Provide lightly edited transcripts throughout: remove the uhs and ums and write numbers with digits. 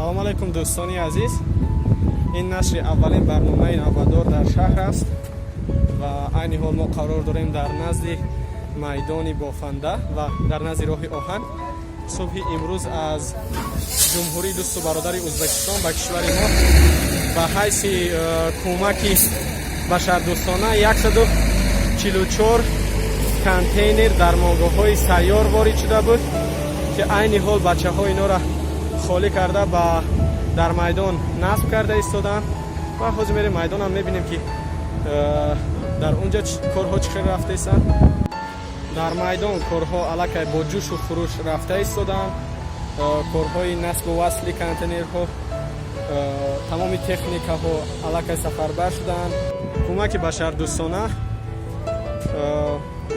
салом алайкум дӯстони азиз. Ин нашри аввалин барномаи навбадор дар шаҳр аст ва айни ҳол мо қарор дорем дар назди майдони бофанда ва дар назди роҳи оҳан субҳи имрӯз аз ҷумҳурии дӯсту бародари Ӯзбекистон ба кишвари мо ба ҳайси кӯмаки башардӯстона 144 контейнер дармонгоҳҳои сайёр ворид шуда буд, ки айни ҳол бачаҳо инора холӣ карда ба дар майдон насб карда истоданд ва ҳозир мерем майдонам мебинем ки дар унҷа корҳо чӣ хел рафта истанд. Дар майдон корҳо аллакай бо ҷӯшу хуруш рафта истоданд. Корҳои насбу васли контейнерҳо, тамоми техникаҳо аллакай сафарбар шуданд. Кӯмаки башардӯстона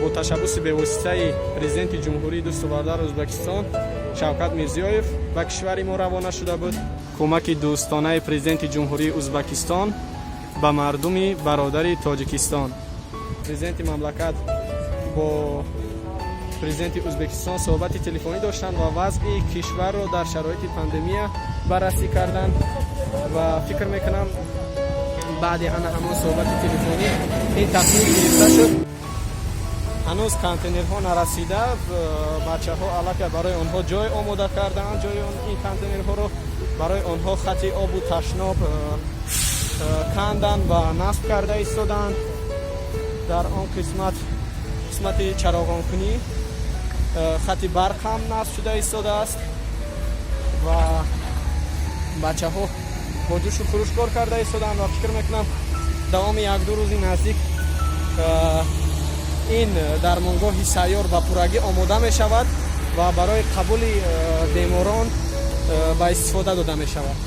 бо ташаббуси бевоситаи президенти ҷумҳурии дӯсту бародари Ӯзбекистон Шавкат Мирзиёев ба кишвари мо равона шуда буд. Кӯмаки дӯстонаи президенти ҷумҳурии Ӯзбекистон ба мардуми бародари Тоҷикистон. Президенти мамлакат бо президенти Ӯзбекистон суҳбати телефонӣ доштанд ва вазъи кишварро дар шароити пандемия баррасӣ карданд ва фикр мекунам баъди ана ҳамон суҳбати телефонӣ ин тасмим гирифта шуд. ҳанӯз контейнерҳо нарасида, бачаҳо аллакай барои онҳо ҷой омода кардаанд. ҷои ин контейнерҳоро барои онҳо хати обу ташноб канданд ва насб карда истоданд. дар он қисмати чароғонкунӣ хати барқ ҳам насб шуда истодааст ва бачаҳо бо ҷӯшу хуруш кор карда истоданд ва фикр мекунам давоми 1-2 рӯзи наздик ин дармонгоҳи сайёр ба пуррагӣ омода мешавад ва барои қабули беморон ба истифода дода мешавад.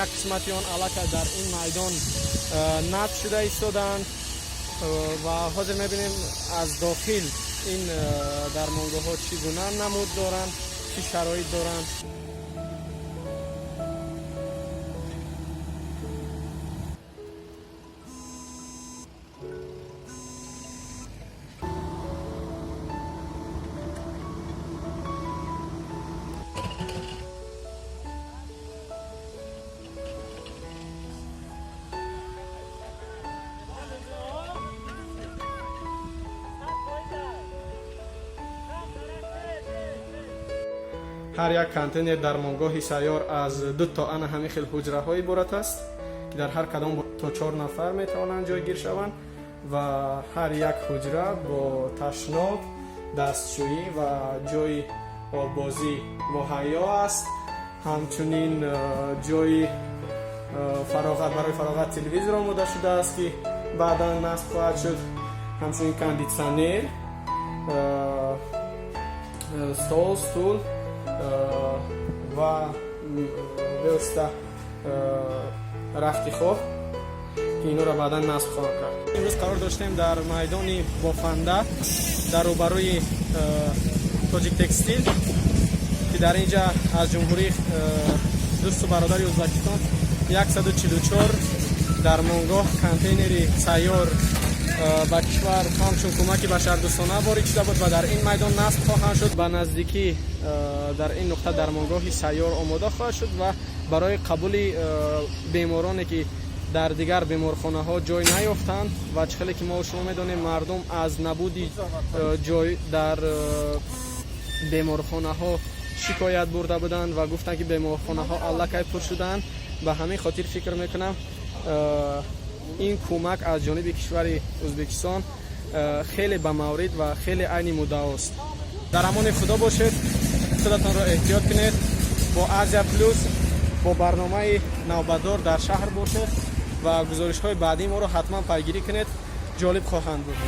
як қисмати он аллакай дар ин майдон насб шуда истоданд ва ҳозир мебинем аз дохил ин дармонгоҳҳо чӣ гуна намуд доранд, чӣ шароит доранд. ҳар як контейнер дармонгоҳи сайёр аз 2 то ана ҳамин хел ҳуҷраҳо иборат аст, ки дар ҳар кадом то 4 нафар метавонанд ҷойгир шаванд ва ҳар як ҳуҷра бо ташноб, дастшӯӣ ва ҷойи оббозӣ муҳайё аст. ҳамчунин ҷойи барои фароғат телевизор омода шудааст, ки баъдан насб хоҳад шуд. ҳамчунин кондитсионер, стол, стул ва бевосита рафти хоб, ки инора баъдан насб хоҳанд кард. имрӯз қарор доштем дар майдони бофанда дар рӯбарӯи Тоҷик Текстил, ки дар инҷа аз ҷумҳурии дӯсту бародари Ӯзбекистон 144 дармонгоҳ контейнери сайёр ба кишвар ҳамчун кӯмаки башардӯстона ворид шуда буд ва дар ин майдон насб хоҳанд шуд. Ба наздикӣ дар ин нуқта дармонгоҳи сайёр омода хоҳад шуд ва барои қабули бемороне ки дар дигар беморхонаҳо ҷой наёфтанд ва чӣ хеле ки мо шумо медонем мардум аз набуди ҷой дар беморхонаҳо шикоят бурда буданд ва гуфтанд ки беморхонаҳо аллакай пур шуданд. ба ҳамин хотир фикр мекунам ин кӯмак аз ҷониби кишвари Ӯзбекистон хеле ба маврид ва хеле айни муддаост. дар амони худо бошед, худатонро эҳтиёт кунед. бо Азия Плюс бо барномаи навбадор дар шаҳр бошед ва гузоришҳои баъдии моро ҳатман пайгирӣ кунед, ҷолиб хоҳанд буд.